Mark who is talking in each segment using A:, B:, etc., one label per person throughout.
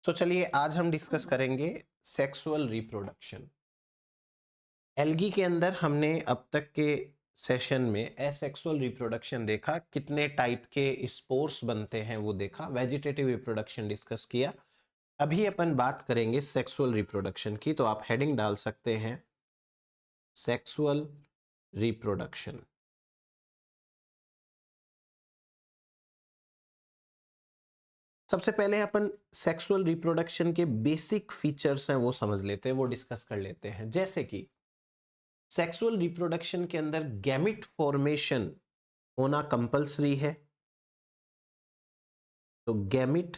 A: तो चलिए आज हम डिस्कस करेंगे सेक्सुअल रिप्रोडक्शन। एल्गी के अंदर हमने अब तक के सेशन में एसेक्सुअल रिप्रोडक्शन देखा, कितने टाइप के स्पोर्स बनते हैं वो देखा, वेजिटेटिव रिप्रोडक्शन डिस्कस किया। अभी अपन बात करेंगे सेक्सुअल रिप्रोडक्शन की, तो आप हेडिंग डाल सकते हैं सेक्सुअल रिप्रोडक्शन। सबसे पहले अपन सेक्सुअल रिप्रोडक्शन के बेसिक फीचर्स हैं वो समझ लेते हैं, वो डिस्कस कर लेते हैं। जैसे कि सेक्सुअल रिप्रोडक्शन के अंदर गैमिट फॉर्मेशन होना कंपलसरी है, तो गैमिट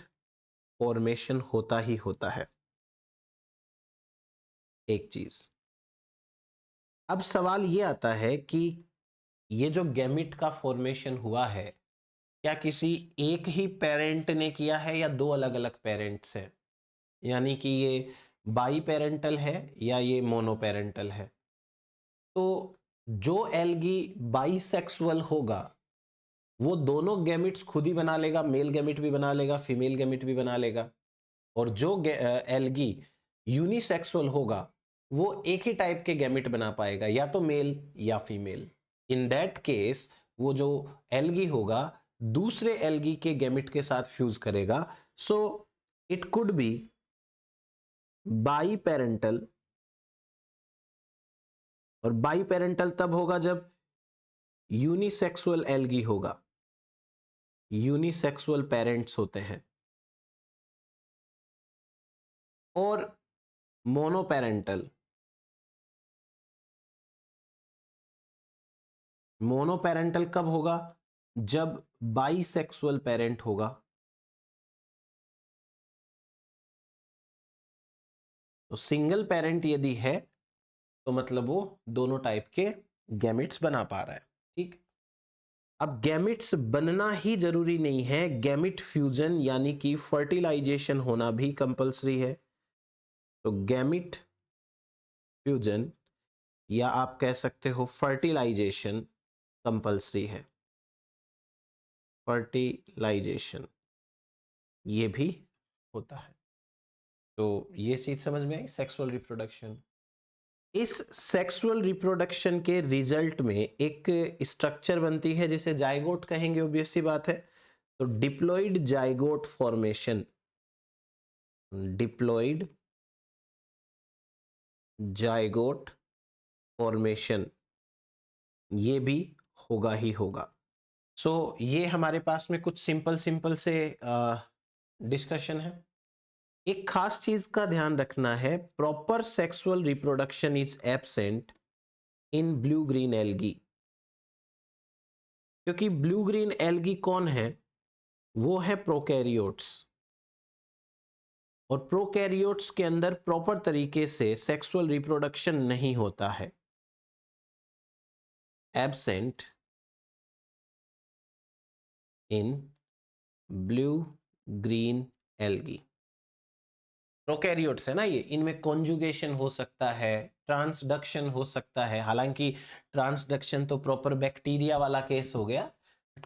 A: फॉर्मेशन होता ही होता है। एक चीज, अब सवाल ये आता है कि ये जो गैमिट का फॉर्मेशन हुआ है, क्या किसी एक ही पेरेंट ने किया है या दो अलग अलग पेरेंट्स हैं? यानी कि ये बाई पेरेंटल है या ये मोनो पेरेंटल है? तो जो एल्गी बाइसेक्सुअल होगा वो दोनों गैमिट्स खुद ही बना लेगा, मेल गैमिट भी बना लेगा, फीमेल गैमिट भी बना लेगा। और जो एल्गी यूनिसेक्सुअल होगा वो एक ही टाइप के गैमिट बना पाएगा, या तो मेल या फीमेल। इन दैट केस वो जो एल्गी होगा दूसरे एल्गी के गैमिट के साथ फ्यूज करेगा। So it could be by parental, और बाई पेरेंटल तब होगा जब यूनिसेक्सुअल एल्गी होगा, यूनिसेक्सुअल पेरेंट्स होते हैं। और मोनोपेरेंटल, मोनोपेरेंटल कब होगा? जब बाइसेक्सुअल पेरेंट होगा। तो सिंगल पेरेंट यदि है तो मतलब वो दोनों टाइप के गैमिट्स बना पा रहा है। ठीक, अब गैमिट्स बनना ही जरूरी नहीं है, गैमिट फ्यूजन यानी कि फर्टिलाइजेशन होना भी कंपलसरी है। तो गैमिट फ्यूजन या आप कह सकते हो फर्टिलाइजेशन कंपलसरी है। फर्टिलाइजेशन ये भी होता है। तो ये चीज समझ में आई, सेक्सुअल रिप्रोडक्शन। इस सेक्सुअल रिप्रोडक्शन के रिजल्ट में एक स्ट्रक्चर बनती है जिसे जाइगोट कहेंगे, ऑब्वियस सी बात है। तो diploid zygote formation, diploid zygote formation ये भी होगा ही होगा। सो ये हमारे पास में कुछ सिंपल सिंपल से डिस्कशन है। एक खास चीज का ध्यान रखना है, proper sexual reproduction is absent in blue green algae. क्योंकि ब्लू ग्रीन एल्गी कौन है? वो है प्रोकैरियोट्स। और प्रोकैरियोट्स के अंदर प्रॉपर तरीके से सेक्सुअल रिप्रोडक्शन नहीं होता है। Absent in blue green algae. Prokaryotes है ना ये, इनमें कॉन्जुगेशन हो सकता है, ट्रांसडक्शन हो सकता है। हालांकि ट्रांसडक्शन तो प्रॉपर बैक्टीरिया वाला केस हो गया,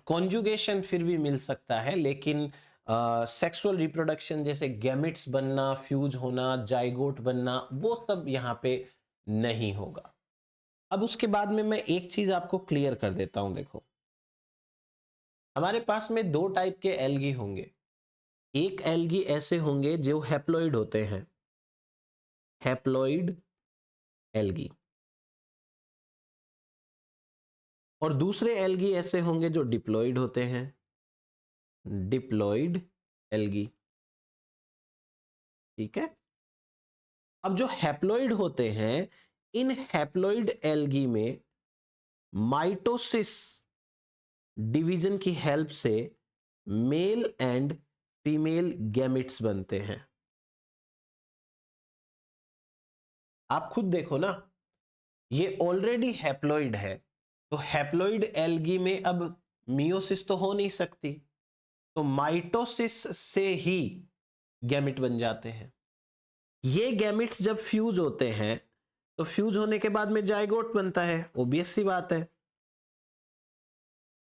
A: कॉन्जुगेशन फिर भी मिल सकता है। लेकिन सेक्सुअल रिप्रोडक्शन जैसे गैमिट्स बनना, फ्यूज होना, जाइगोट बनना, वो सब यहाँ पे नहीं होगा। अब उसके बाद में मैं एक चीज आपको क्लियर कर देता हूं। देखो, हमारे पास में दो टाइप के एल्गी होंगे। एक एल्गी ऐसे होंगे जो हैप्लॉइड होते हैं, हैप्लॉइड एल्गी। और दूसरे एल्गी ऐसे होंगे जो डिप्लॉइड होते हैं, डिप्लॉइड एल्गी। ठीक है, अब जो हैप्लॉइड होते हैं, इन हैप्लॉइड एल्गी में माइटोसिस डिवीजन की हेल्प से मेल एंड फीमेल गैमिट्स बनते हैं। आप खुद देखो ना, ये ऑलरेडी हैप्लॉइड है, तो हैप्लॉइड एल्गी में अब मियोसिस तो हो नहीं सकती, तो माइटोसिस से ही गैमिट बन जाते हैं। ये गैमिट्स जब फ्यूज होते हैं तो फ्यूज होने के बाद में जाइगोट बनता है, ओबियस सी बात है।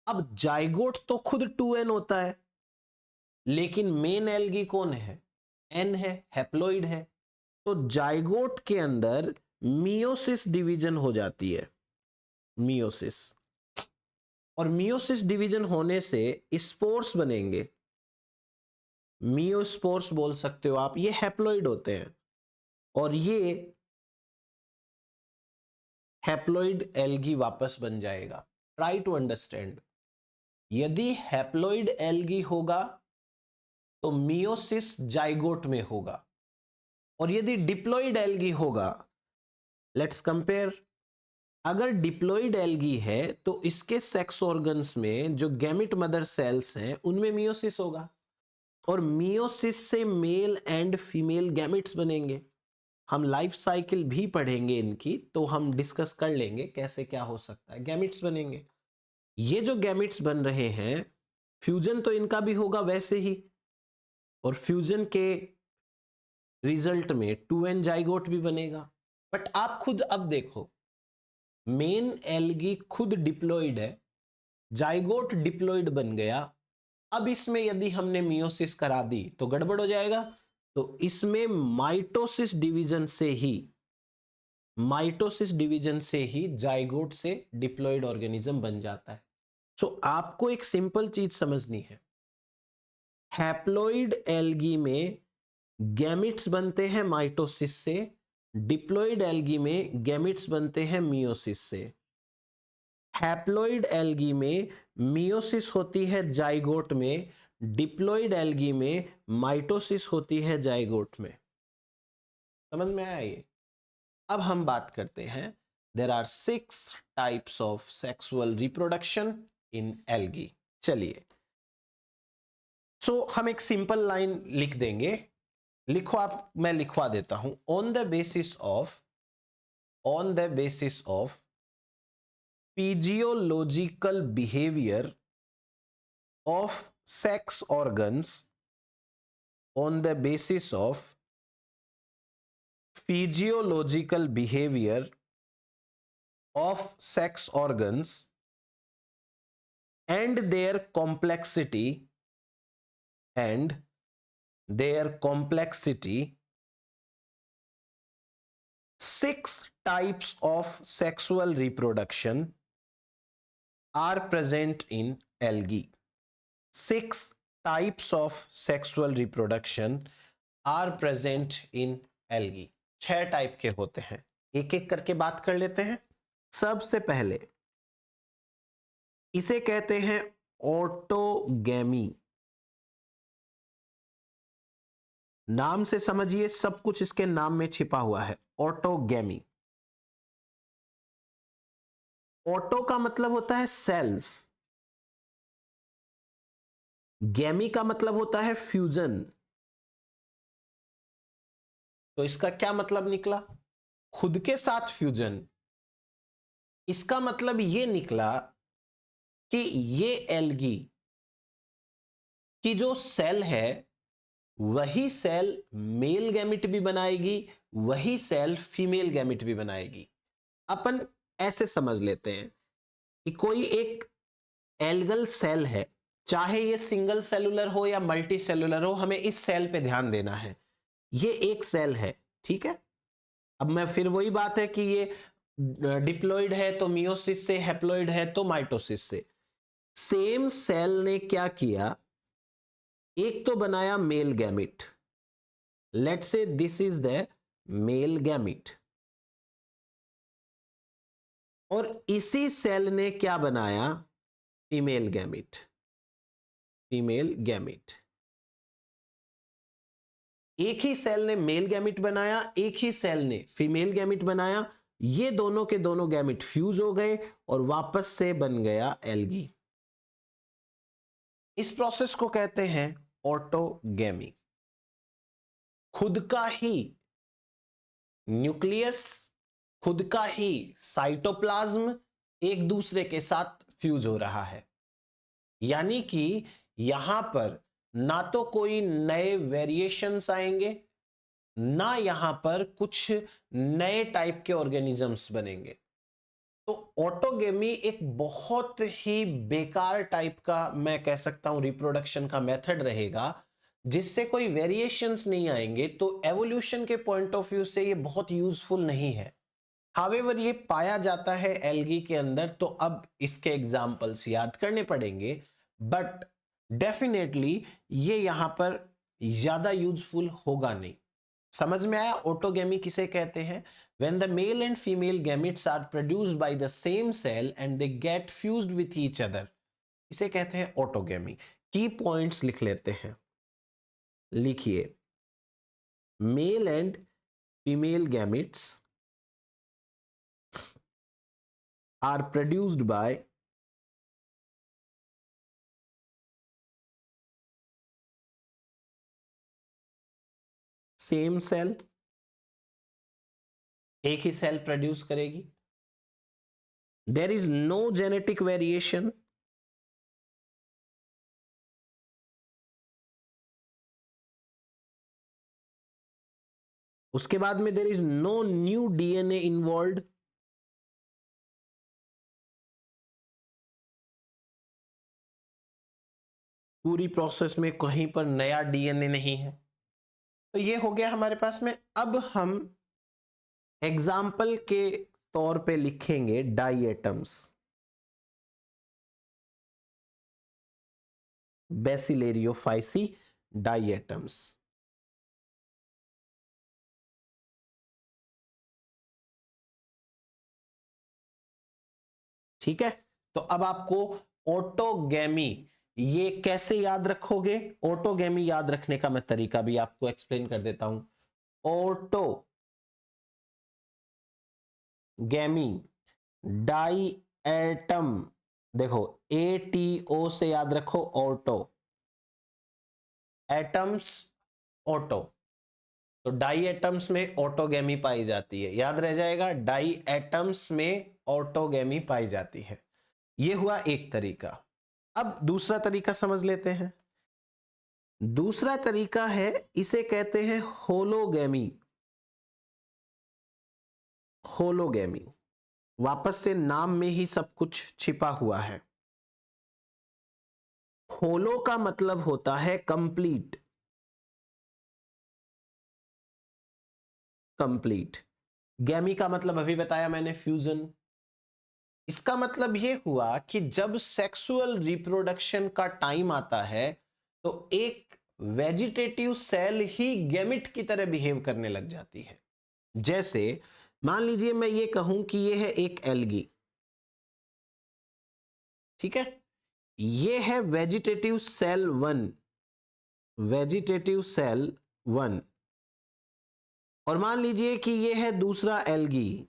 A: अब जाइगोट तो खुद 2n होता है, लेकिन मेन एल्गी कौन है? एन है, हैप्लॉइड है, तो जाइगोट के अंदर मियोसिस डिवीजन हो जाती है, मियोसिस। और मियोसिस डिवीजन होने से स्पोर्स बनेंगे, मियोस्पोर्स बोल सकते हो आप, ये हैप्लॉइड होते हैं और ये हैप्लॉइड एल्गी वापस बन जाएगा। ट्राई टू अंडरस्टैंड, यदि हैप्लॉइड एल्गी होगा तो मियोसिस जाइगोट में होगा, और यदि डिप्लॉइड एल्गी होगा, लेट्स कंपेयर, अगर डिप्लॉइड एल्गी है तो इसके सेक्स ऑर्गन्स में जो गैमिट मदर सेल्स हैं उनमें मियोसिस होगा, और मियोसिस से मेल एंड फीमेल गैमिट्स बनेंगे। हम लाइफ साइकिल भी पढ़ेंगे इनकी, तो हम डिस्कस कर लेंगे कैसे क्या हो सकता है, गैमिट्स बनेंगे। ये जो गैमिट्स बन रहे हैं, फ्यूजन तो इनका भी होगा वैसे ही, और फ्यूजन के रिजल्ट में 2n जाइगोट भी बनेगा। बट आप खुद अब देखो, मेन एल्गी खुद डिप्लॉइड है, जाइगोट डिप्लॉइड बन गया, अब इसमें यदि हमने मियोसिस करा दी तो गड़बड़ हो जाएगा। तो इसमें माइटोसिस डिवीजन से ही जाइगोट से डिप्लॉइड ऑर्गेनिज्म बन जाता है। सो आपको एक सिंपल चीज समझनी है, हैप्लॉइड एल्गी में गैमिट्स बनते हैं माइटोसिस से, डिप्लॉइड एल्गी में गैमिट्स बनते हैं मियोसिस से। हैप्लॉइड एल्गी में मियोसिस होती है जाइगोट में, डिप्लॉइड एल्गी में माइटोसिस होती है जाइगोट में। समझ में आया ये? अब हम बात करते हैं, there are 6 types of sexual reproduction in algae. चलिए, हम एक सिंपल लाइन लिख देंगे, लिखो आप, मैं लिखवा देता हूं, on the basis of physiological behavior of sex organs, on the basis of physiological behavior of sex organs and their complexity, and their complexity, 6 types of sexual reproduction are present in algae. 6 types of sexual reproduction are present in algae. 6 type के होते हैं, एक एक करके बात कर लेते हैं। सबसे पहले इसे कहते हैं ऑटोगैमी। नाम से समझिए, सब कुछ इसके नाम में छिपा हुआ है, ऑटोगैमी। ऑटो का मतलब होता है सेल्फ, गैमी का मतलब होता है फ्यूजन। तो इसका क्या मतलब निकला? खुद के साथ फ्यूजन। इसका मतलब ये निकला कि ये एल्गी की जो सेल है, वही सेल मेल गैमिट भी बनाएगी, वही सेल फीमेल गैमिट भी बनाएगी। अपन ऐसे समझ लेते हैं कि कोई एक एल्गल सेल है, चाहे ये सिंगल सेलुलर हो या मल्टी सेलुलर हो, हमें इस सेल पे ध्यान देना है। ये एक सेल है, ठीक है। अब मैं फिर वही बात है कि ये डिप्लॉइड है तो मियोसिस से, हैप्लॉइड है तो माइटोसिस से। सेम सेल ने क्या किया, एक तो बनाया male gamete, let's say this is the male gamete, और इसी सेल ने क्या बनाया, फीमेल गैमिट, फीमेल गैमिट। एक ही सेल ने मेल गैमिट बनाया, एक ही सेल ने फीमेल गैमिट बनाया, ये दोनों के दोनों गैमिट फ्यूज हो गए और वापस से बन गया एल्गी। इस प्रोसेस को कहते हैं ऑटोगैमी। खुद का ही न्यूक्लियस, खुद का ही साइटोप्लाज्म एक दूसरे के साथ फ्यूज हो रहा है, यानी कि यहां पर ना तो कोई नए वेरिएशंस आएंगे, ना यहां पर कुछ नए टाइप के ऑर्गेनिजम्स बनेंगे। तो ऑटोगेमी एक बहुत ही बेकार टाइप का, मैं कह सकता हूं, रिप्रोडक्शन का मेथड रहेगा, जिससे कोई वेरिएशंस नहीं आएंगे, तो एवोल्यूशन के पॉइंट ऑफ व्यू से ये बहुत यूजफुल नहीं है। हावेवर ये पाया जाता है एल्गी के अंदर, तो अब इसके एग्जाम्पल्स याद करने पड़ेंगे, बट डेफिनेटली ये यहां पर ज्यादा यूजफुल होगा नहीं। समझ में आया ऑटोगेमी किसे कहते हैं? When the male and female gametes are produced by the same cell and they get fused with each other, इसे कहते हैं ऑटोगेमी। की पॉइंट्स लिख लेते हैं, लिखिए, mail and female gametes are produced by same cell, एक ही सेल प्रोड्यूस करेगी, there is no genetic variation, उसके बाद में there is no new DNA involved, पूरी प्रोसेस में कहीं पर नया डीएनए नहीं है। तो ये हो गया हमारे पास में। अब हम एग्जाम्पल के तौर पे लिखेंगे डाई एटम्स, बेसिलेरियोफाइसी डाई एटम्स। ठीक है, तो अब आपको ऑटोगैमी ये कैसे याद रखोगे? ऑटोगैमी याद रखने का मैं तरीका भी आपको एक्सप्लेन कर देता हूं। ऑटोगैमी डाई एटम, देखो ATO से याद रखो, ऑटो एटम्स ऑटो, तो डाई एटम्स में ऑटोगैमी पाई जाती है, याद रह जाएगा, डाई एटम्स में ऑटोगैमी पाई जाती है। यह हुआ एक तरीका। अब दूसरा तरीका समझ लेते हैं। दूसरा तरीका है, इसे कहते हैं होलोगैमी। होलोगैमी, वापस से नाम में ही सब कुछ छिपा हुआ है। होलो का मतलब होता है कंप्लीट, कंप्लीट। गैमी का मतलब अभी बताया मैंने, फ्यूजन। इसका मतलब यह हुआ कि जब सेक्सुअल रिप्रोडक्शन का टाइम आता है तो एक वेजिटेटिव सेल ही गैमिट की तरह बिहेव करने लग जाती है। जैसे मान लीजिए मैं ये कहूं कि ये है एक एल्गी, ठीक है, ये है वेजिटेटिव सेल 1, वेजिटेटिव सेल 1, और मान लीजिए कि ये है दूसरा एल्गी,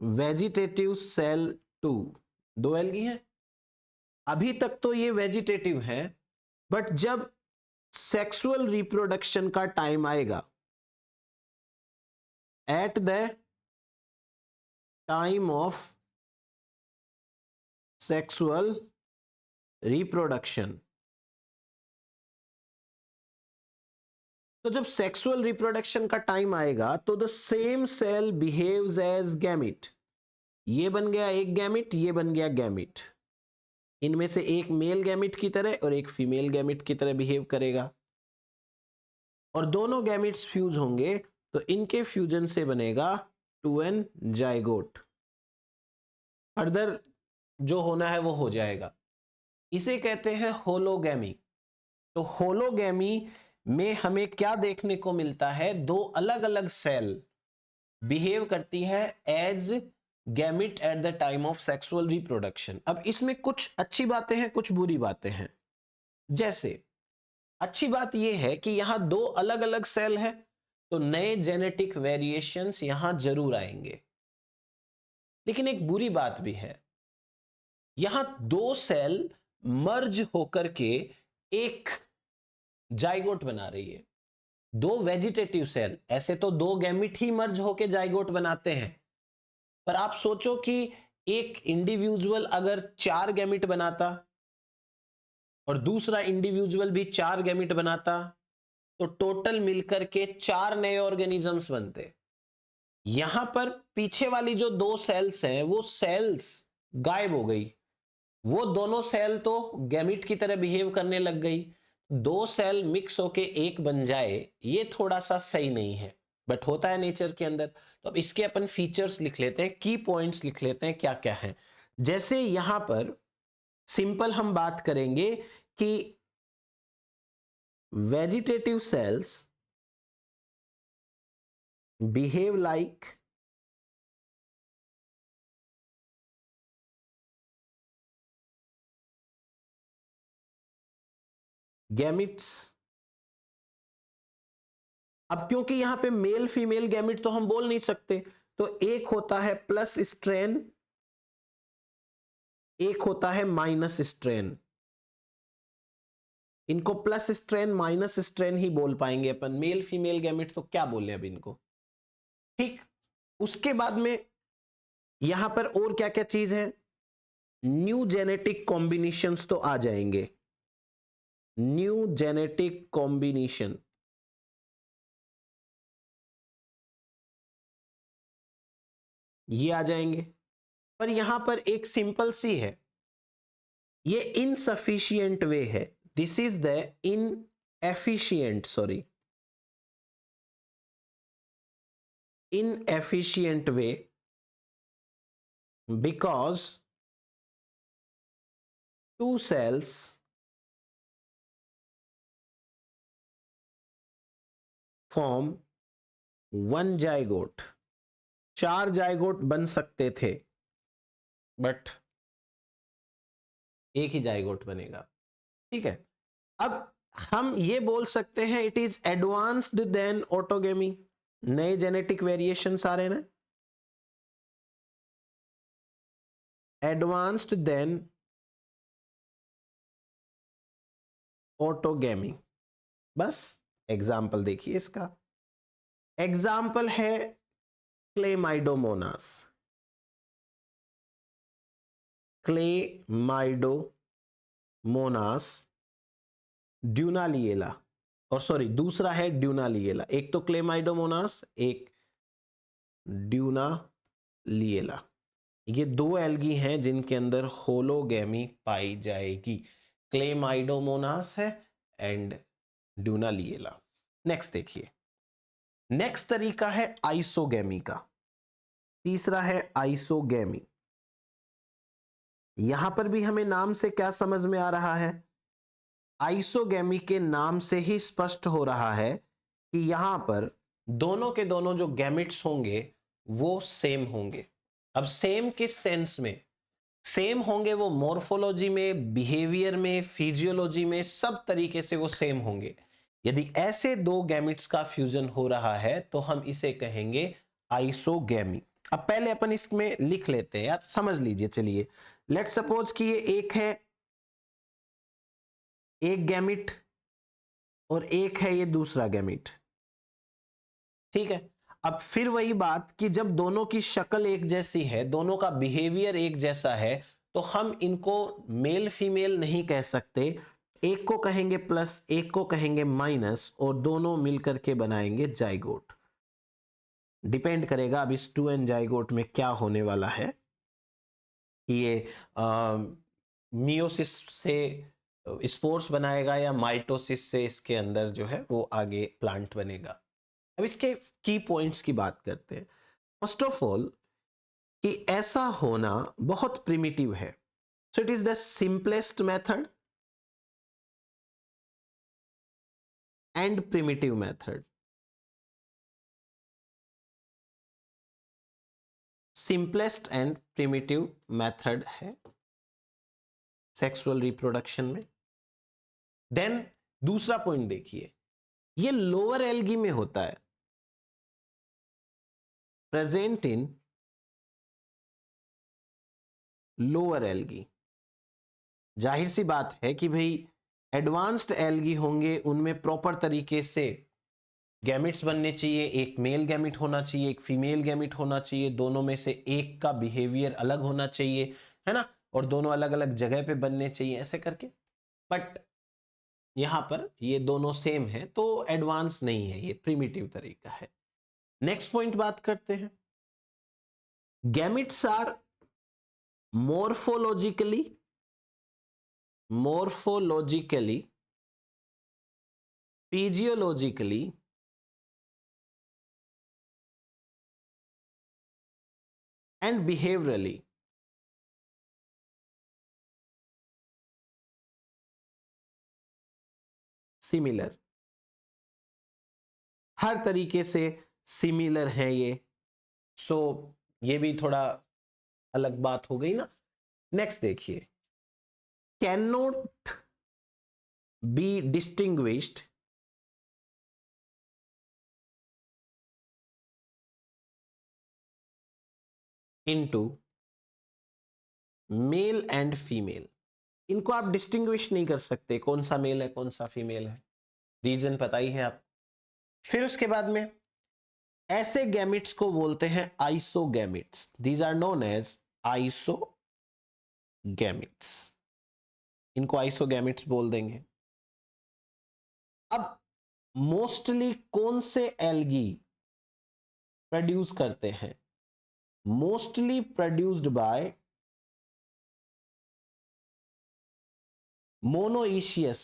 A: वेजिटेटिव सेल 2। दो एल्गी हैं, अभी तक तो ये वेजिटेटिव है, बट जब सेक्सुअल रिप्रोडक्शन का टाइम आएगा, at the time of sexual reproduction, तो जब सेक्सुअल रिप्रोडक्शन का टाइम आएगा तो the same cell behaves as gamete. ये बन गया एक गैमिट, ये बन गया गैमिट, इनमें से एक मेल गैमिट की तरह और एक फीमेल गैमिट की तरह बिहेव करेगा, और दोनों गैमिट्स फ्यूज होंगे तो इनके फ्यूजन से बनेगा 2n जाइगोट। फर्दर जो होना है वो हो जाएगा। इसे कहते हैं होलोगैमी। तो होलोगैमी में हमें क्या देखने को मिलता है? दो अलग अलग सेल बिहेव करती है as gamete at the time of sexual reproduction. अब इसमें कुछ अच्छी बातें हैं, कुछ बुरी बातें हैं। जैसे अच्छी बात यह है कि यहां दो अलग अलग सेल हैं, तो नए जेनेटिक वेरिएशंस यहां जरूर आएंगे। लेकिन एक बुरी बात भी है, यहां दो सेल मर्ज होकर के एक जाइगोट बना रही है। दो वेजिटेटिव सेल, ऐसे तो दो गैमिट ही मर्ज होकर जाइगोट बनाते हैं, पर आप सोचो कि एक इंडिविजुअल अगर 4 गैमिट बनाता और दूसरा इंडिविजुअल भी 4 गैमिट बनाता, तो टोटल मिलकर के 4 नए ऑर्गेनिजम्स बनते। यहां पर पीछे वाली जो दो सेल्स हैं वो सेल्स गायब हो गई, वो दोनों सेल तो गैमिट की तरह बिहेव करने लग गई, दो सेल मिक्स होके एक बन जाए, ये थोड़ा सा सही नहीं है, बट होता है नेचर के अंदर। तो अब इसके अपन फीचर्स लिख लेते हैं, की पॉइंट्स लिख लेते हैं क्या क्या है। जैसे यहां पर सिंपल हम बात करेंगे कि vegetative cells behave like gametes. अब क्योंकि यहां पे मेल फीमेल गैमिट तो हम बोल नहीं सकते, तो एक होता है प्लस स्ट्रेन, एक होता है माइनस स्ट्रेन। इनको प्लस स्ट्रेन माइनस स्ट्रेन ही बोल पाएंगे अपन, मेल फीमेल गैमिट तो क्या बोले अब इनको। ठीक, उसके बाद में यहां पर और क्या क्या चीज है, न्यू जेनेटिक कॉम्बिनेशंस तो आ जाएंगे, न्यू जेनेटिक कॉम्बिनेशन, ये आ जाएंगे। पर यहां पर एक सिंपल सी है, ये इनसफिशियंट वे है, this is the in efficient, sorry inefficient way, because two cells form one zygote, चार जाइगोट बन सकते थे बट एक ही जाइगोट बनेगा। ठीक है, अब हम ये बोल सकते हैं it is advanced than autogamy, नए जेनेटिक वेरिएशंस आ रहे हैं ना, एडवांस्ड देन ऑटोगेमी। बस एग्जाम्पल देखिए इसका, एग्जाम्पल है क्लेमाइडोमोनास, क्लेमाइडोमोनास ड्यूनालिएला, और सॉरी दूसरा है ड्यूनालिएला, एक तो क्लेमाइडोमोनास एक ड्यूनालिएला। ये दो एल्गी हैं जिनके अंदर होलोगैमी पाई जाएगी, क्लेमाइडोमोनास है एंड ड्यूनालिएला। नेक्स्ट देखिए, नेक्स्ट तरीका है आइसोगैमी का, तीसरा है आइसोगैमी। यहां पर भी हमें नाम से क्या समझ में आ रहा है, आइसोगैमी के नाम से ही स्पष्ट हो रहा है कि यहां पर दोनों के दोनों जो गैमिट्स होंगे वो सेम होंगे। अब सेम किस सेंस में सेम होंगे, वो मॉर्फोलॉजी में, बिहेवियर में, फिजियोलॉजी में, सब तरीके से वो सेम होंगे। यदि ऐसे दो गैमिट्स का फ्यूजन हो रहा है तो हम इसे कहेंगे आइसोगैमी। अब पहले अपन इसमें लिख लेते हैं या समझ लीजिए, चलिए लेट सपोज कि ये एक है, एक गैमिट, और एक है ये दूसरा गैमिट। ठीक है, अब फिर वही बात कि जब दोनों की शक्ल एक जैसी है, दोनों का बिहेवियर एक जैसा है, तो हम इनको मेल फीमेल नहीं कह सकते, एक को कहेंगे प्लस एक को कहेंगे माइनस, और दोनों मिलकर के बनाएंगे जाइगोट। डिपेंड करेगा अब इस 2n जाइगोट में क्या होने वाला है, ये मियोसिस से स्पोर्स बनाएगा या माइटोसिस से इसके अंदर जो है वो आगे प्लांट बनेगा। अब इसके की पॉइंट्स की बात करते हैं। फर्स्ट ऑफ ऑल कि ऐसा होना बहुत प्रिमिटिव है, so it is the simplest method and primitive method. Simplest and primitive method है सेक्सुअल रिप्रोडक्शन में। देन दूसरा पॉइंट देखिए, ये लोअर एल्गी में होता है, प्रेजेंट इन लोअर एल्गी। जाहिर सी बात है कि भाई एडवांस्ड एल्गी होंगे, उनमें प्रॉपर तरीके से गैमिट्स बनने चाहिए, एक मेल गैमिट होना चाहिए, एक फीमेल गैमिट होना चाहिए, दोनों में से एक का बिहेवियर अलग होना चाहिए, है ना, और दोनों अलग अलग जगह पे बनने चाहिए ऐसे करके। बट यहां पर ये दोनों सेम है तो एडवांस नहीं है, ये प्रिमिटिव तरीका है। नेक्स्ट पॉइंट बात करते हैं, gametes are morphologically morphologically, physiologically, and behaviorally similar. हर तरीके से सिमिलर है ये. सो ये भी थोड़ा अलग बात हो गई ना. नेक्स्ट देखिए, can not be distinguished into mail and female. इनको आप डिस्टिंग्विश नहीं कर सकते कौन सा मेल है कौन सा फीमेल है. रीजन पता ही है आप. फिर उसके बाद में ऐसे गैमिट्स को बोलते हैं isogametes. These are known as isogametes. इनको आइसोगैमिट्स बोल देंगे. अब मोस्टली कौन से एल्गी प्रोड्यूस करते हैं? Mostly produced by monoecious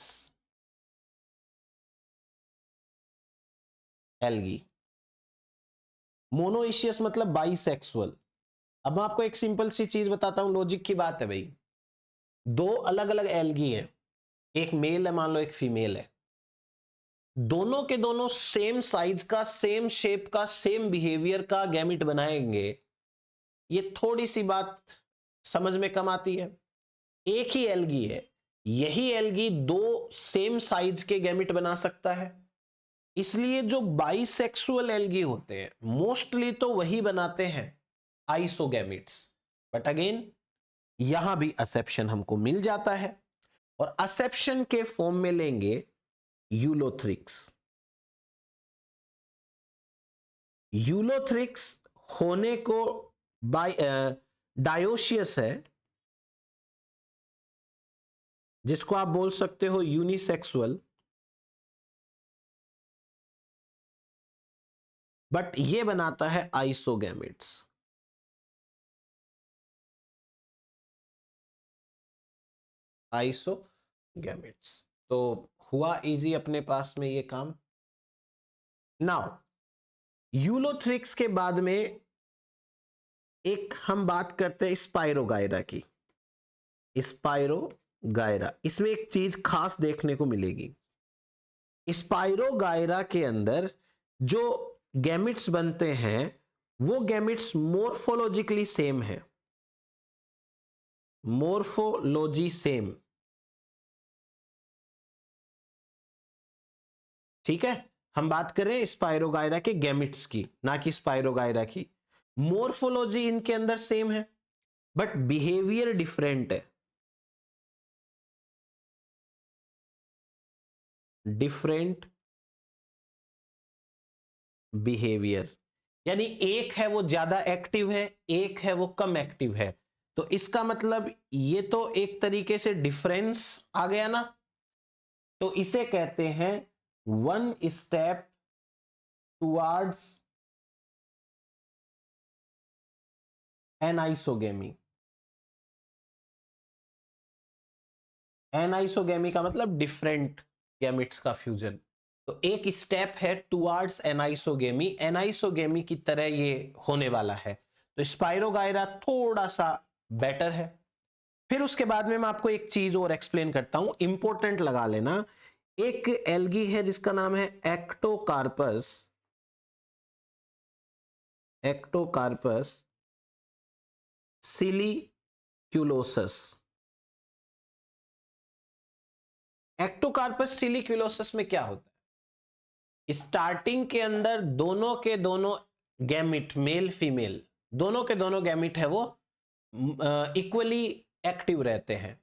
A: algae. Monoecious मतलब बाइसेक्सुअल. अब मैं आपको एक सिंपल सी चीज बताता हूं, लॉजिक की बात है भाई. दो अलग अलग एल्गी हैं, एक मेल है मान लो एक फीमेल है. दोनों के दोनों सेम साइज का, सेम शेप का, सेम बिहेवियर का गैमिट बनाएंगे. ये थोड़ी सी बात समझ में कम आती है. एक ही एल्गी है, यही एल्गी दो सेम साइज के गैमिट बना सकता है. इसलिए जो बाइसेक्सुअल एल्गी होते हैं मोस्टली तो वही बनाते हैं आइसोगैमिट्स. बट अगेन यहां भी एक्सेप्शन हमको मिल जाता है, और एक्सेप्शन के फॉर्म में लेंगे यूलोथ्रिक्स. यूलोथ्रिक्स होने को डायोशियस है, जिसको आप बोल सकते हो यूनिसेक्सुअल. बट ये बनाता है आइसोगैमिट्स. आइसोगैमिट्स. तो हुआ इजी अपने पास में ये काम. नाउ यूलोथ्रिक्स के बाद में एक हम बात करते हैं स्पाइरोगायरा की. स्पाइरोगायरा, इसमें एक चीज खास देखने को मिलेगी. स्पाइरोगायरा के अंदर जो गैमिट्स बनते हैं वो गैमिट्स मोर्फोलॉजिकली सेम है. Morphology same. ठीक है, हम बात करें स्पाइरोगायरा के गैमिट्स की, ना कि स्पाइरोगायरा की. मोर्फोलॉजी इनके अंदर सेम है, बट बिहेवियर डिफरेंट है. डिफरेंट बिहेवियर, यानी एक है वो ज्यादा एक्टिव है, एक है वो कम एक्टिव है. तो इसका मतलब ये तो एक तरीके से डिफरेंस आ गया ना. तो इसे कहते हैं one step towards anisogamy. Anisogamy का मतलब डिफरेंट गैमिट्स का फ्यूजन. तो एक स्टेप है टुवर्ड्स एनाइसोगेमी. एनाइसोगेमी की तरह ये होने वाला है. तो स्पाइरोगायरा थोड़ा सा बेटर है. फिर उसके बाद में मैं आपको एक चीज और एक्सप्लेन करता हूं, इंपॉर्टेंट लगा लेना. एक एल्गी है जिसका नाम है एक्टोकार्पस. एक्टोकार्पस सिलिक्यूलोसस. एक्टोकार्पस सिलिक्यूलोसस में क्या होता है? स्टार्टिंग के अंदर दोनों के दोनों गैमिट, मेल फीमेल दोनों के दोनों गैमिट है वो इक्वली एक्टिव रहते हैं.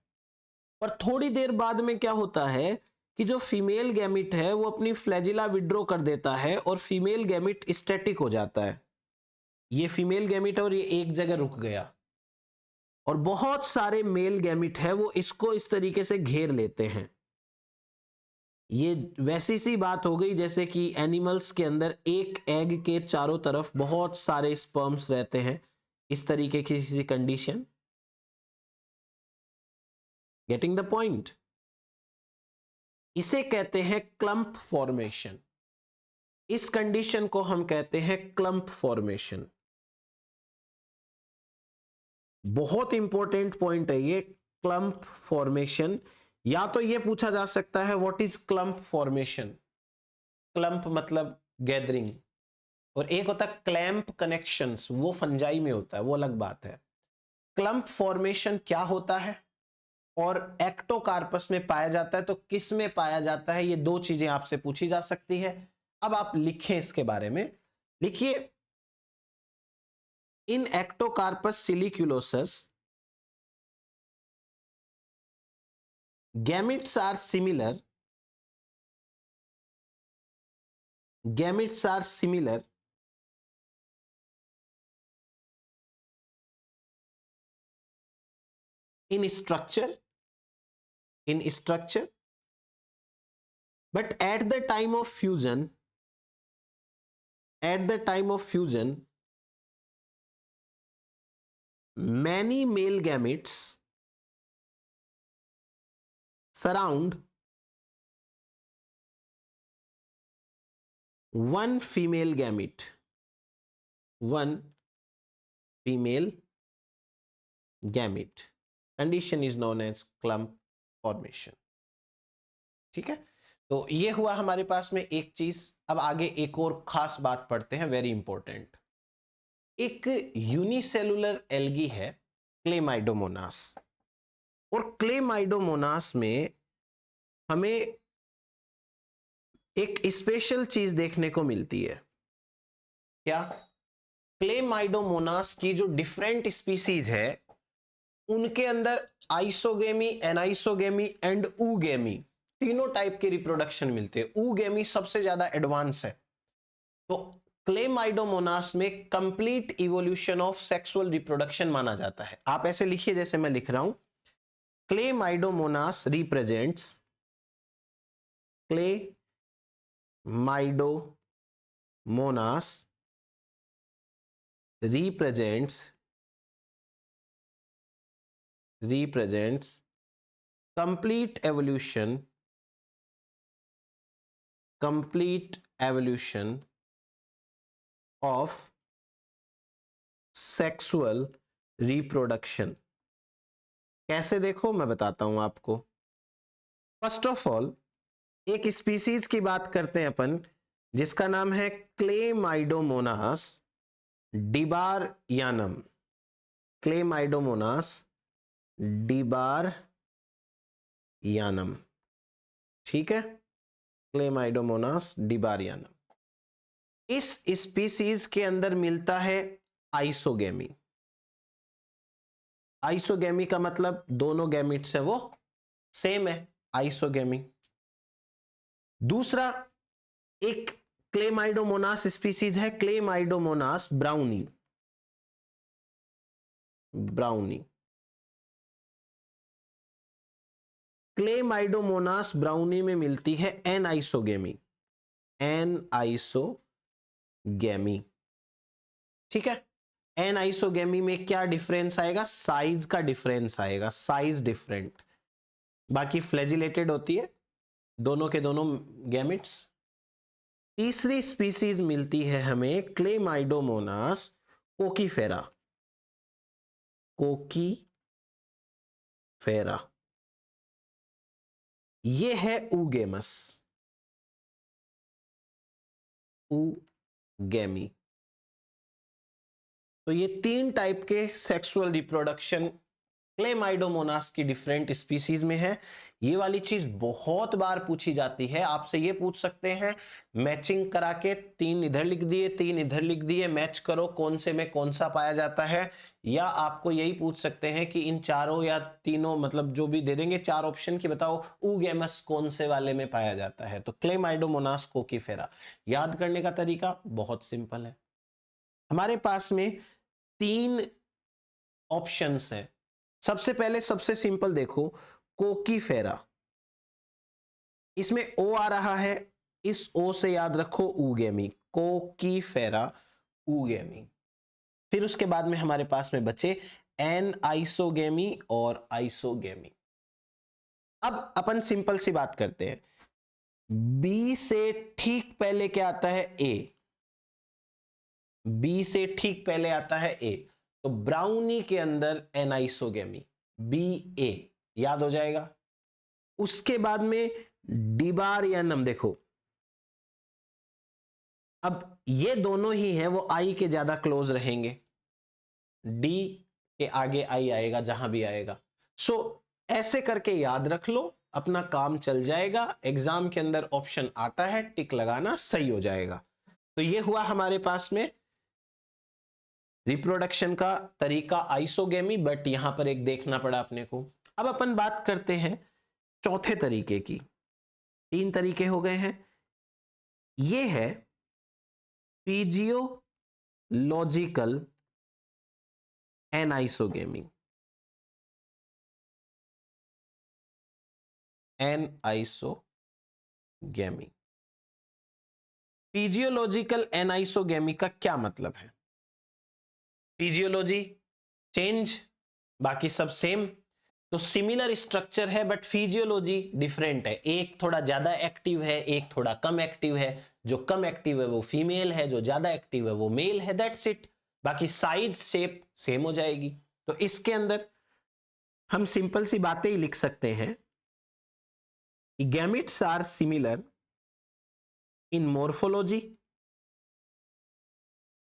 A: पर थोड़ी देर बाद में क्या होता है कि जो फीमेल गैमिट है वो अपनी फ्लैजिला विड्रॉ कर देता है और फीमेल गैमिट स्टैटिक हो जाता है. ये फीमेल गैमिट है और ये एक जगह रुक गया, और बहुत सारे मेल गैमिट है वो इसको इस तरीके से घेर लेते हैं. ये वैसी सी बात हो गई जैसे कि एनिमल्स के अंदर एक एग के चारों तरफ बहुत सारे स्पर्म्स रहते हैं. इस तरीके की किसी कंडीशन. Getting the point? इसे कहते हैं क्लम्प फॉर्मेशन। इस कंडीशन को हम कहते हैं क्लम्प फॉर्मेशन। बहुत इंपॉर्टेंट पॉइंट है ये, क्लम्प फॉर्मेशन। या तो ये पूछा जा सकता है what is clump formation. Clump मतलब गैदरिंग, और एक होता है क्लैंप कनेक्शंस, वो फंजाई में होता है, वो अलग बात है। क्लम्प फॉर्मेशन क्या होता है और एक्टोकार्पस में पाया जाता है तो किस में पाया जाता है, ये दो चीजें आपसे पूछी जा सकती है। अब आप लिखें इसके बारे में, लिखिए इन Ectocarpus सिलिक्यूलोसस gametes are similar, gametes are similar in structure, but at the time of fusion, many male gametes surround one female gamete, condition is known as clump formation। ठीक है, तो ये हुआ हमारे पास में एक चीज। अब आगे एक और खास बात पढ़ते हैं, वेरी इंपॉर्टेंट। एक यूनिसेलुलर एल्गी है क्लेमाइडोमोनास, और क्लेमाइडोमोनास में हमें एक स्पेशल चीज देखने को मिलती है। क्या? क्लेमाइडोमोनास की जो डिफरेंट स्पीसीज है उनके अंदर आइसोगेमी, एनाइसोगेमी एंड ऊगेमी, तीनों टाइप के रिप्रोडक्शन मिलते हैं। ऊगेमी सबसे ज्यादा एडवांस है। तो क्लेमाइडोमोनास में complete evolution of sexual reproduction माना जाता है। आप ऐसे लिखिए जैसे मैं लिख रहा हूं, Chlamydomonas represents, Chlamydomonas represents complete evolution of sexual reproduction। कैसे देखो मैं बताता हूं आपको। फर्स्ट ऑफ ऑल एक स्पीसीज की बात करते हैं अपन जिसका नाम है क्लेमाइडोमोनास डिबारयानम। क्लेमाइडोमोनास डिबारयानम, ठीक है, क्लेमाइडोमोनास डिबारयानम। इस स्पीसीज के अंदर मिलता है आइसोगेमी। आइसोगेमी का मतलब दोनों गैमिट्स है वो सेम है, आइसोगेमी। दूसरा एक क्लेमाइडोमोनास स्पीसीज है क्लेमाइडोमोनास ब्राउनी। क्लेमाइडोमोनास ब्राउनी में मिलती है एनाइसोगेमी, ठीक है। एनाइसोगेमी में क्या डिफरेंस आएगा? साइज का डिफरेंस आएगा, साइज डिफरेंट। बाकी फ्लैजिलेटेड होती है दोनों के दोनों गैमिट्स। तीसरी स्पीसीज मिलती है हमें क्लेमाइडोमोनास कोकीफेरा। ये है ऊगेमी। तो ये तीन टाइप के सेक्सुअल रिप्रोडक्शन क्लेमाइडोमोनास की डिफरेंट स्पीसीज में है। ये वाली चीज बहुत बार पूछी जाती है, आपसे ये पूछ सकते हैं मैचिंग करा के, 3 इधर लिख दिए 3 इधर लिख दिए, मैच करो कौन से में कौन सा पाया जाता है। या आपको यही पूछ सकते हैं कि इन चारों या तीनों, मतलब जो भी दे देंगे 4 ऑप्शन की, बताओ ऊगेमस कौन से वाले में पाया जाता है। तो क्लेमाइडोमोनास कोकीफेरा। याद करने का तरीका बहुत सिंपल है, हमारे पास में 3 ऑप्शंस हैं। सबसे पहले सबसे सिंपल देखो, कोकीफेरा, इसमें ओ आ रहा है, इस ओ से याद रखो ऊगेमी, कोकीफेरा ऊगेमी। फिर उसके बाद में हमारे पास में बचे एन आइसोगेमी और आइसोगेमी। अब अपन सिंपल सी बात करते हैं, बी से ठीक पहले क्या आता है? ए। बी से ठीक पहले आता है ए, तो ब्राउनी के अंदर एनाइसोगेमी बी ए, याद हो जाएगा। उसके बाद में डिबारियनम, देखो अब ये दोनों ही हैं, वो आई के ज्यादा क्लोज रहेंगे, डी के आगे आई आएगा जहां भी आएगा। सो ऐसे करके याद रख लो, अपना काम चल जाएगा। एग्जाम के अंदर ऑप्शन आता है, टिक लगाना, सही हो जाएगा। तो ये हुआ हमारे पास में रिप्रोडक्शन का तरीका आइसोगेमी, बट यहां पर एक देखना पड़ा अपने को। अब अपन बात करते हैं चौथे तरीके की। 3 तरीके हो गए हैं। ये है physiological anisogamy. Anisogamy, physiological anisogamy का क्या मतलब है? फिजियोलॉजी चेंज, बाकी सब सेम, तो सिमिलर स्ट्रक्चर है, बट फिजियोलॉजी डिफरेंट है। एक थोड़ा ज्यादा एक्टिव है, एक थोड़ा कम एक्टिव है। जो कम एक्टिव है वो फीमेल है, जो ज्यादा एक्टिव है वो मेल है, दैट्स इट। बाकी साइज शेप सेम हो जाएगी। तो इसके अंदर हम सिंपल सी बातें ही लिख सकते हैं कि gametes are similar in morphology,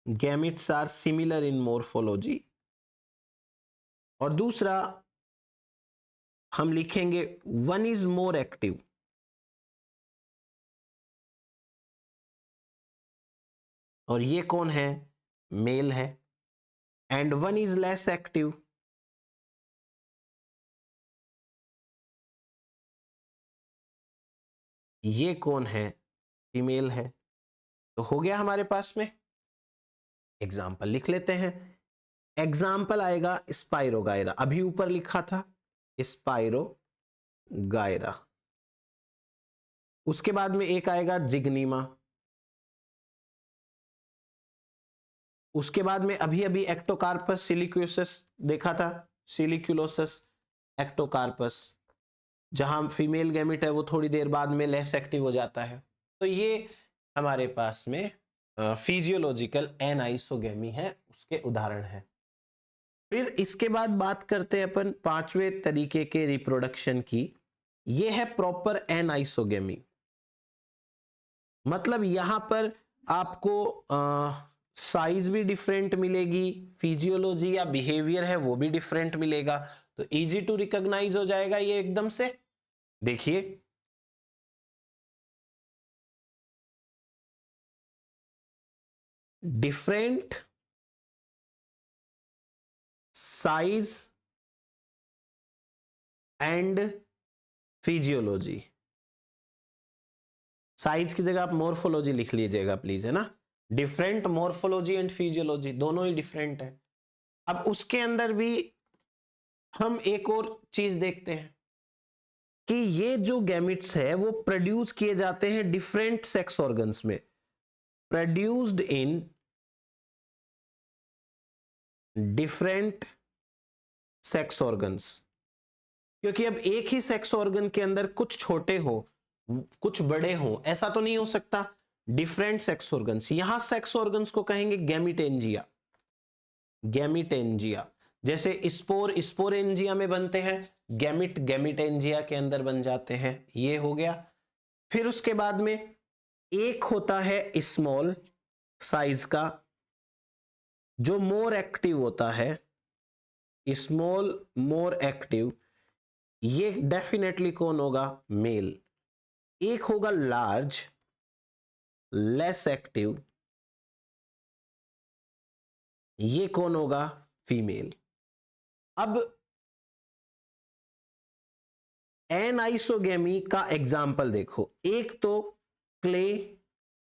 A: gametes are similar in morphology, और दूसरा हम लिखेंगे वन इज मोर एक्टिव, और ये कौन है? मेल है। And one is less active, ये कौन है? फीमेल है। तो हो गया हमारे पास में। एग्जाम्पल लिख लेते हैं। एग्जाम्पल आएगा स्पाइरोगायरा, अभी ऊपर लिखा था स्पाइरोगायरा। उसके बाद में एक आएगा जिग्नीमा। उसके बाद में अभी अभी एक्टोकार्पस सिलिक्यूसस देखा था, सिलिक्यूलोसस एक्टोकार्पस, जहां फीमेल गैमिट है वो थोड़ी देर बाद में लेस एक्टिव हो जाता है। तो ये हमारे पास में फिजियोलॉजिकल एनाइसोगेमी है, उसके उदाहरण है। फिर इसके बाद बात करते हैं अपन 5वें तरीके के रिप्रोडक्शन की। ये है प्रॉपर एनाइसोगेमी। मतलब यहां पर आपको साइज भी डिफरेंट मिलेगी, फिजियोलॉजी या बिहेवियर है वो भी डिफरेंट मिलेगा। तो इजी टू रिकॉग्नाइज हो जाएगा ये एकदम से। देखिए different size and physiology, size की जगह आप मोर्फोलॉजी लिख लीजिएगा प्लीज, है ना। डिफरेंट मोर्फोलॉजी एंड फिजियोलॉजी दोनों ही डिफरेंट है। अब उसके अंदर भी हम एक और चीज देखते हैं कि ये जो गैमिट्स है वो प्रोड्यूस किए जाते हैं डिफरेंट सेक्स ऑर्गन्स में, produced in different sex organs. क्योंकि अब एक ही सेक्स ऑर्गन के अंदर कुछ छोटे हो कुछ बड़े हो, ऐसा तो नहीं हो सकता। डिफरेंट सेक्स ऑर्गन्स, यहां सेक्स ऑर्गन्स को कहेंगे गैमिटेंजिया। गैमिटेंजिया, जैसे स्पोर स्पोरेंजिया में बनते हैं, गैमिट गैमिटेंजिया के अंदर बन जाते हैं। ये हो गया। फिर उसके बाद में एक होता है स्मॉल साइज का, जो मोर एक्टिव होता है, स्मॉल मोर एक्टिव, ये डेफिनेटली कौन होगा? मेल। एक होगा लार्ज लेस एक्टिव, ये कौन होगा? फीमेल। अब एनाइसोगेमी का एग्जाम्पल देखो, एक तो क्ले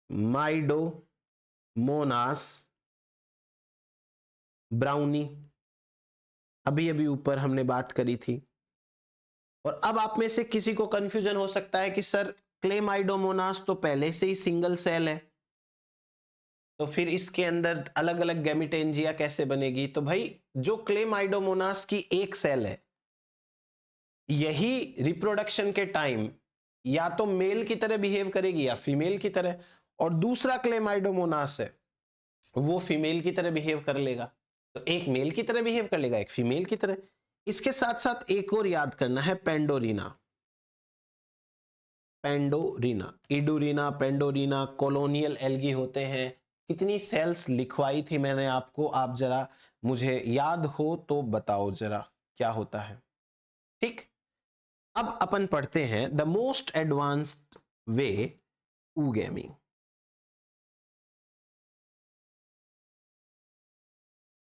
A: माइडो मोनास ब्राउनी, अभी अभी ऊपर हमने बात करी थी। और अब आप में से किसी को कंफ्यूजन हो सकता है कि सर क्लेमाइडोमोनास तो पहले से ही सिंगल सेल है, तो फिर इसके अंदर अलग अलग गैमिटेंजिया कैसे बनेगी? तो भाई जो क्लेमाइडोमोनास की एक सेल है यही रिप्रोडक्शन के टाइम या तो मेल की तरह बिहेव करेगी या फीमेल की तरह, और दूसरा क्लेमाइडोमोनास है वो फीमेल की तरह बिहेव कर लेगा। तो एक मेल की तरह बिहेव कर लेगा, एक फीमेल की तरह। इसके साथ साथ एक और याद करना है, पेंडोरिना। पेंडोरिना, इडुरिना, पेंडोरिना, कॉलोनियल एल्गी होते हैं। कितनी सेल्स लिखवाई थी मैंने आपको, आप जरा मुझे याद हो तो बताओ जरा क्या होता है। ठीक, अब अपन पढ़ते हैं द मोस्ट एडवांस्ड वे ऊगेमी।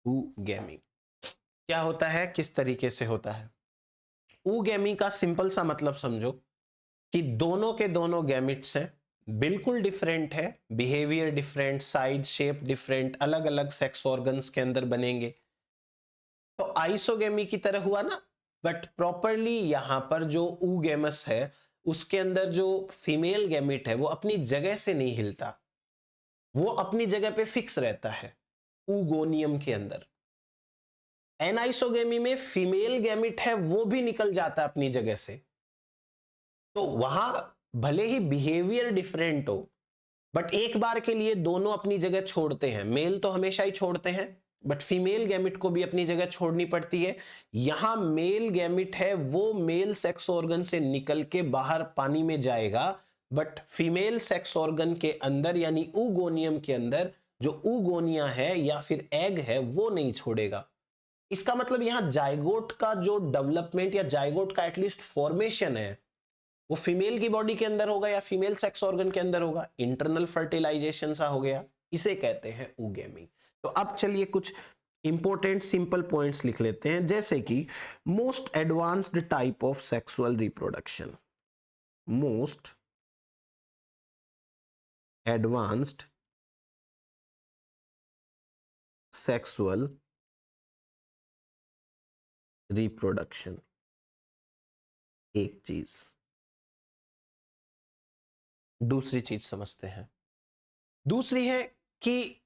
A: ऊगेमी क्या होता है, किस तरीके से होता है? ऊगेमी का सिंपल सा मतलब समझो कि दोनों के दोनों गैमिट्स हैं, बिल्कुल डिफरेंट है, behaviour different, size shape different, अलग अलग सेक्स ऑर्गन्स के अंदर बनेंगे। तो आइसोगेमी की तरह हुआ ना, बट प्रॉपरली यहां पर जो ऊगेमस है उसके अंदर जो फीमेल गैमिट है वो अपनी जगह से नहीं हिलता, वो अपनी जगह पे फिक्स रहता है ऊगोनियम के अंदर। एनाइसोगेमी में फीमेल गैमिट है वो भी निकल जाता है अपनी जगह से। तो वहां भले ही बिहेवियर डिफरेंट हो, बट एक बार के लिए दोनों अपनी जगह छोड़ते हैं। मेल तो हमेशा ही छोड़ते हैं, बट फीमेल गैमिट को भी अपनी जगह छोड़नी पड़ती है। यहां मेल गैमिट है वो मेल सेक्स ऑर्गन से निकल के बाहर पानी में जाएगा, बट फीमेल सेक्स ऑर्गन के अंदर यानी ऊगोनियम के अंदर जो ऊगोनिया है या फिर एग है वो नहीं छोड़ेगा। इसका मतलब यहां जाइगोट का जो डेवलपमेंट या जाइगोट का एटलीस्ट फॉर्मेशन है वो फीमेल की बॉडी के अंदर होगा या फीमेल सेक्स ऑर्गन के अंदर होगा, इंटरनल फर्टिलाइजेशन सा हो गया, इसे कहते हैं ऊगेमी। तो अब चलिए कुछ इंपॉर्टेंट सिंपल पॉइंट्स लिख लेते हैं, जैसे कि most advanced type of sexual reproduction. Most advanced sexual reproduction, एक चीज। दूसरी चीज समझते हैं। दूसरी है कि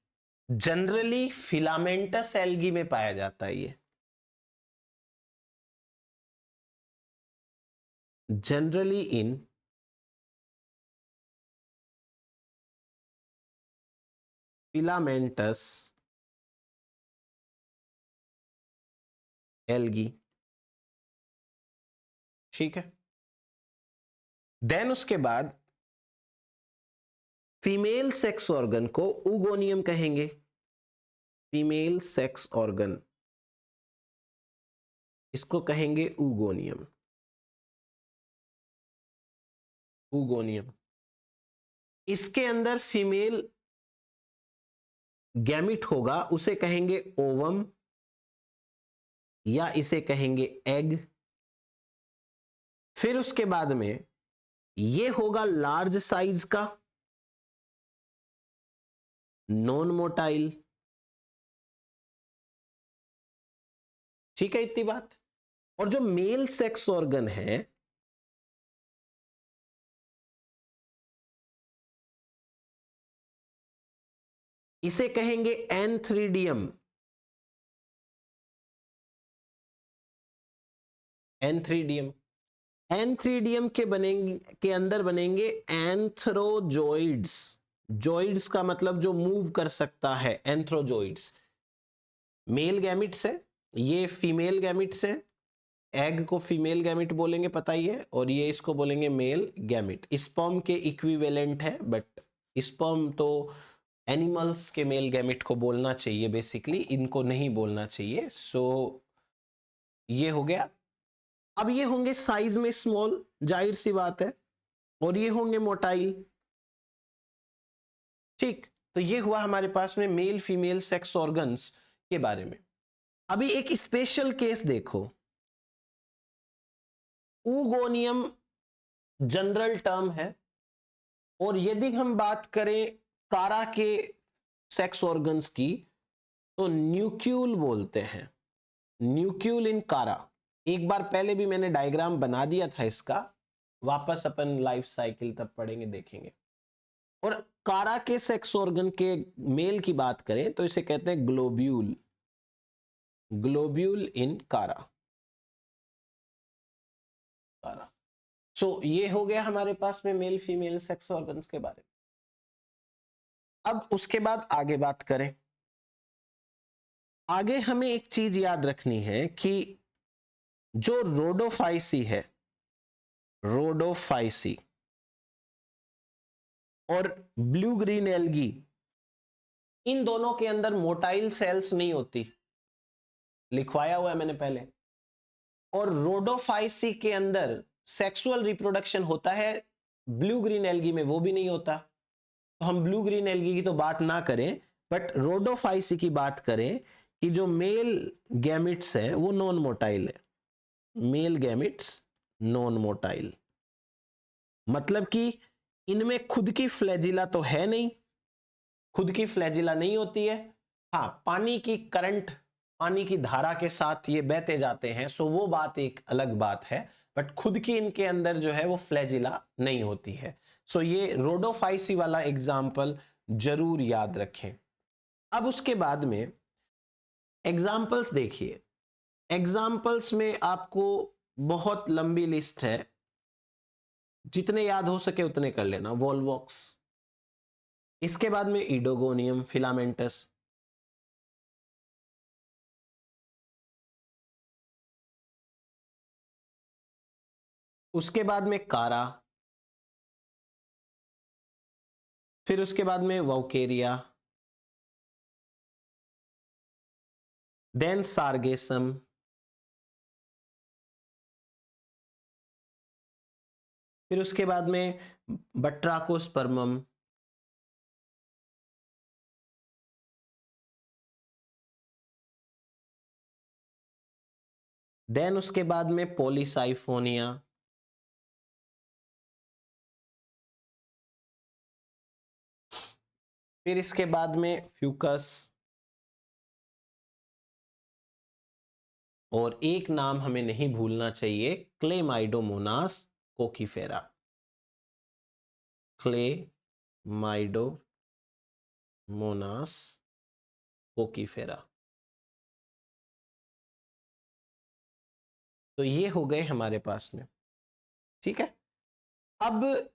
A: जनरली फिलामेंटस एल्गी में पाया जाता है ये, जनरली इन फिलामेंटस एल्गी। ठीक है, देन उसके बाद फीमेल सेक्स ऑर्गन को ऊगोनियम कहेंगे। फीमेल सेक्स ऑर्गन, इसको कहेंगे ऊगोनियम। ऊगोनियम, इसके अंदर फीमेल गैमिट होगा, उसे कहेंगे ओवम या इसे कहेंगे एग। फिर उसके बाद में ये होगा लार्ज साइज का, नॉन मोटाइल। ठीक है, इतनी बात। और जो मेल सेक्स ऑर्गन है इसे कहेंगे एंथ्रीडियम। एंथ्रीडियम, एंथ्रीडियम के बनेंगे, के अंदर बनेंगे एंथ्रोजोइड्स। जॉइड्स का मतलब जो मूव कर सकता है, एंथ्रोजोइड्स। मेल गैमिट्स है, ये फीमेल गैमिट्स है। एग को फीमेल गैमिट बोलेंगे पता ही है, और ये इसको बोलेंगे मेल गैमिट। स्पर्म के इक्विवेलेंट है, बट स्पर्म तो एनिमल्स के मेल गैमिट को बोलना चाहिए, बेसिकली इनको नहीं बोलना चाहिए। सो ये हो गया। अब ये होंगे साइज में स्मॉल, जाहिर सी बात है, और ये होंगे मोटाइल। ठीक, तो ये हुआ हमारे पास में मेल फीमेल सेक्स ऑर्गन्स के बारे में। अभी एक स्पेशल केस देखो, ऊगोनियम जनरल टर्म है, और यदि हम बात करें कारा के सेक्स ऑर्गन्स की तो न्यूक्यूल बोलते हैं। न्यूक्यूल इन कारा। एक बार पहले भी मैंने डायग्राम बना दिया था इसका, वापस अपन लाइफ साइकिल तब पढ़ेंगे देखेंगे। और कारा के सेक्स ऑर्गन के मेल की बात करें तो इसे कहते हैं ग्लोब्यूल। ग्लोब्यूल इन कारा। कारा। सो ये हो गया हमारे पास में मेल फीमेल सेक्स ऑर्गन्स के बारे में। अब उसके बाद आगे बात करें। आगे हमें एक चीज याद रखनी है कि जो रोडोफाइसी है, रोडोफाइसी और ब्लू ग्रीन एल्गी, इन दोनों के अंदर मोटाइल सेल्स नहीं होती, लिखवाया हुआ है मैंने पहले। और रोडोफाइसी के अंदर सेक्सुअल रिप्रोडक्शन होता है, ब्लू ग्रीन एल्गी में वो भी नहीं होता। तो हम ब्लू ग्रीन एल्गी की तो बात ना करें, बट रोडोफाइसी की बात करें कि जो मेल गैमिट्स है वो नॉन मोटाइल है। मेल गैमिट्स नॉन मोटाइल, मतलब कि इनमें खुद की फ्लैजिला तो है नहीं, खुद की फ्लैजिला नहीं होती है। हाँ, पानी की करंट, पानी की धारा के साथ ये बहते जाते हैं, सो वो बात एक अलग बात है, बट खुद की इनके अंदर जो है वो फ्लैजिला नहीं होती है। सो ये रोडोफाइसी वाला एग्जाम्पल जरूर याद रखें। अब उसके बाद में एग्जाम्पल्स देखिए। एग्जाम्पल्स में आपको बहुत लंबी लिस्ट है, जितने याद हो सके उतने कर लेना। वोल्वॉक्स, इसके बाद में इडोगोनियम फिलामेंटस, उसके बाद में कारा, फिर उसके बाद में वोकेरिया, देन सार्गेसम, फिर उसके बाद में बट्राकोस्पर्मम, देन उसके बाद में पॉलीसाइफोनिया, फिर इसके बाद में फ्यूकस, और एक नाम हमें नहीं भूलना चाहिए, क्लेमाइडोमोनास कोकीफेरा। क्लेमाइडोमोनास कोकीफेरा। तो ये हो गए हमारे पास में, ठीक है। अब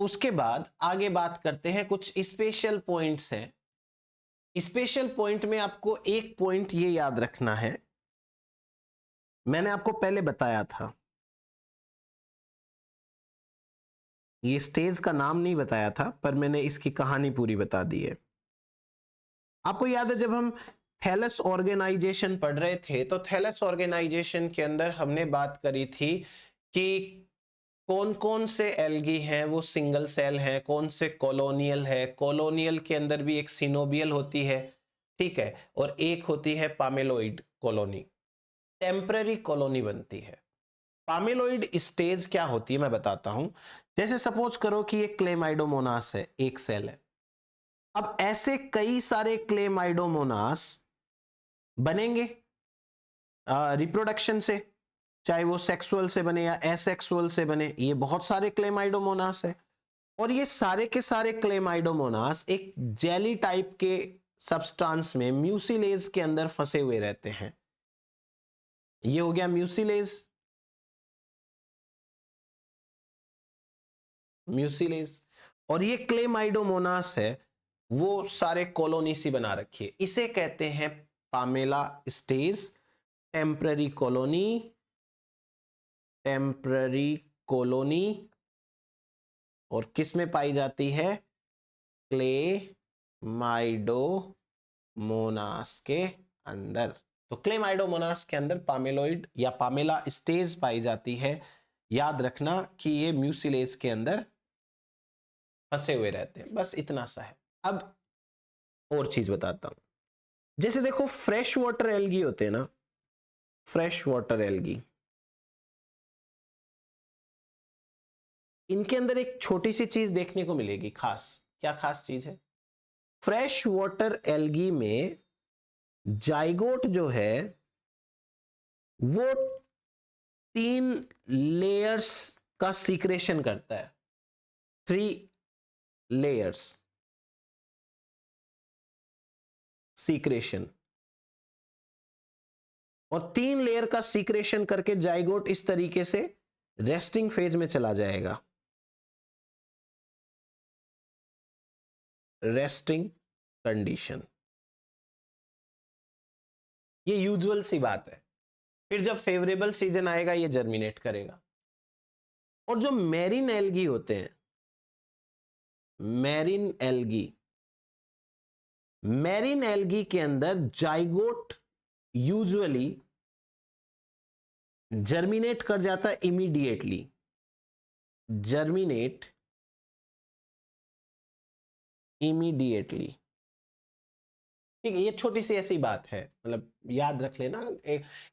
A: उसके बाद आगे बात करते हैं, कुछ स्पेशल पॉइंट्स हैं। स्पेशल पॉइंट में आपको एक पॉइंट ये याद रखना है, मैंने आपको पहले बताया था, ये स्टेज का नाम नहीं बताया था, पर मैंने इसकी कहानी पूरी बता दी है। आपको याद है जब हम थैलस ऑर्गेनाइजेशन पढ़ रहे थे, तो थैलस ऑर्गेनाइजेशन के अंदर हमने बात करी थी कि कौन कौन से एल्गी हैं वो सिंगल सेल हैं, कौन से कॉलोनियल है। कॉलोनियल के अंदर भी एक सिनोबियल होती है, ठीक है, और एक होती है पामेलोइड कॉलोनी, टेम्पररी कॉलोनी बनती है। पामेलोइड स्टेज क्या होती है मैं बताता हूं। जैसे सपोज करो कि ये क्लेमाइडोमोनास है, एक सेल है। अब ऐसे कई सारे क्लेमाइडोमोनास बनेंगे रिप्रोडक्शन से, चाहे वो सेक्सुअल से बने या एसेक्सुअल से बने, ये बहुत सारे क्लेमाइडोमोनास है। और ये सारे के सारे क्लेमाइडोमोनास एक जेली टाइप के सब्सटेंस में, म्यूसिलेज के अंदर फंसे हुए रहते हैं। ये हो गया म्यूसिलेज, म्यूसिलेज। और ये क्लेमाइडोमोनास है, वो सारे कॉलोनी सी बना रखी है, इसे कहते हैं Pamela stage, temporary colony, temporary colony. और किस में पाई जाती है? क्लेमाइडोमोनास के अंदर। तो क्लेमाइडोमोनास के अंदर पामेलोइड या पामेला स्टेज पाई जाती है। याद रखना कि ये म्यूसिलेज के अंदर फंसे हुए रहते हैं, बस इतना सा है। अब और चीज बताता हूं। जैसे देखो फ्रेश वाटर एल्गी होते हैं ना, फ्रेश वाटर एल्गी, इनके अंदर एक छोटी सी चीज देखने को मिलेगी खास। क्या खास चीज है? फ्रेश वाटर एल्गी में जाइगोट जो है वो 3 लेयर्स का सीक्रेशन करता है, 3 लेयर्स सीक्रेशन। और 3 लेयर का सीक्रेशन करके जाइगोट इस तरीके से रेस्टिंग फेज में चला जाएगा, रेस्टिंग कंडीशन। ये यूजुअल सी बात है। फिर जब फेवरेबल सीजन आएगा ये जर्मिनेट करेगा। और जो मैरीन एल्गी होते हैं, मैरीन एल्गी के अंदर जाइगोट यूजुअली जर्मिनेट कर जाता है इमीडिएटली, जर्मिनेट इमीडिएटली। ठीक है, ये छोटी सी ऐसी बात है, मतलब याद रख लेना।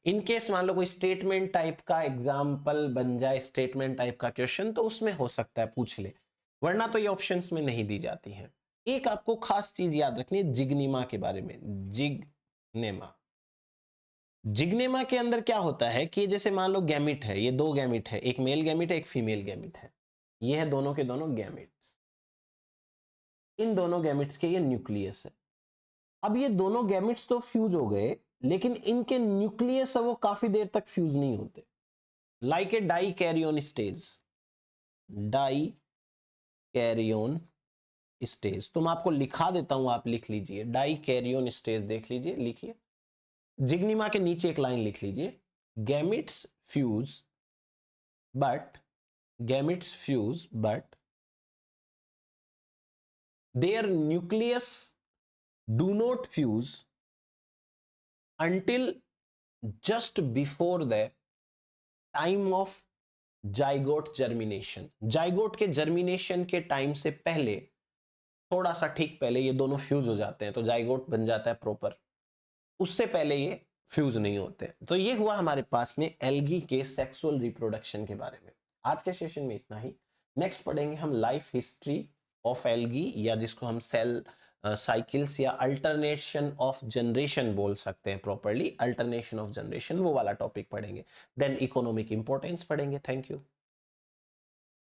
A: इन केस मान लो कोई स्टेटमेंट टाइप का एग्जाम्पल बन जाए, स्टेटमेंट टाइप का क्वेश्चन, तो उसमें हो सकता है पूछ ले, वरना तो ये ऑप्शंस में नहीं दी जाती हैं। एक आपको खास चीज याद रखनी है जिग्नेमा के बारे में। जिग्नेमा के अंदर क्या होता है कि जैसे मान लो गैमिट है, ये 2 गैमिट है, एक मेल गैमिट है, एक फीमेल गैमिट है। ये है दोनों के दोनों गैमिट्स। इन दोनों गैमिट्स के ये न्यूक्लियस है। अब ये दोनों गैमिट्स तो फ्यूज हो गए, लेकिन इनके न्यूक्लियस है वो काफी देर तक फ्यूज नहीं होते। Like a dikaryon stage, dikaryon stage. तो मैं आपको लिखा देता हूं, आप लिख लीजिए। डाई कैरियोन स्टेज देख लीजिए, लिखिए। जिग्निमा के नीचे एक लाइन लिख लीजिए, gametes fuse but their nucleus do not fuse until just before the time of zygote germination. Zygote के जर्मिनेशन के टाइम से पहले, थोड़ा सा ठीक पहले, ये दोनों फ्यूज हो जाते हैं, तो जाइगोट बन जाता है प्रॉपर। उससे पहले ये फ्यूज नहीं होते। तो ये हुआ हमारे पास में एल्गी के सेक्सुअल रिप्रोडक्शन के बारे में। आज के सेशन में इतना ही। नेक्स्ट पढ़ेंगे हम लाइफ हिस्ट्री ऑफ एल्गी, या जिसको हम सेल साइकिल्स या अल्टरनेशन ऑफ जनरेशन बोल सकते हैं, प्रॉपरली अल्टरनेशन ऑफ जनरेशन, वो वाला टॉपिक पढ़ेंगे। देन इकोनॉमिक इंपॉर्टेंस पढ़ेंगे। Thank you.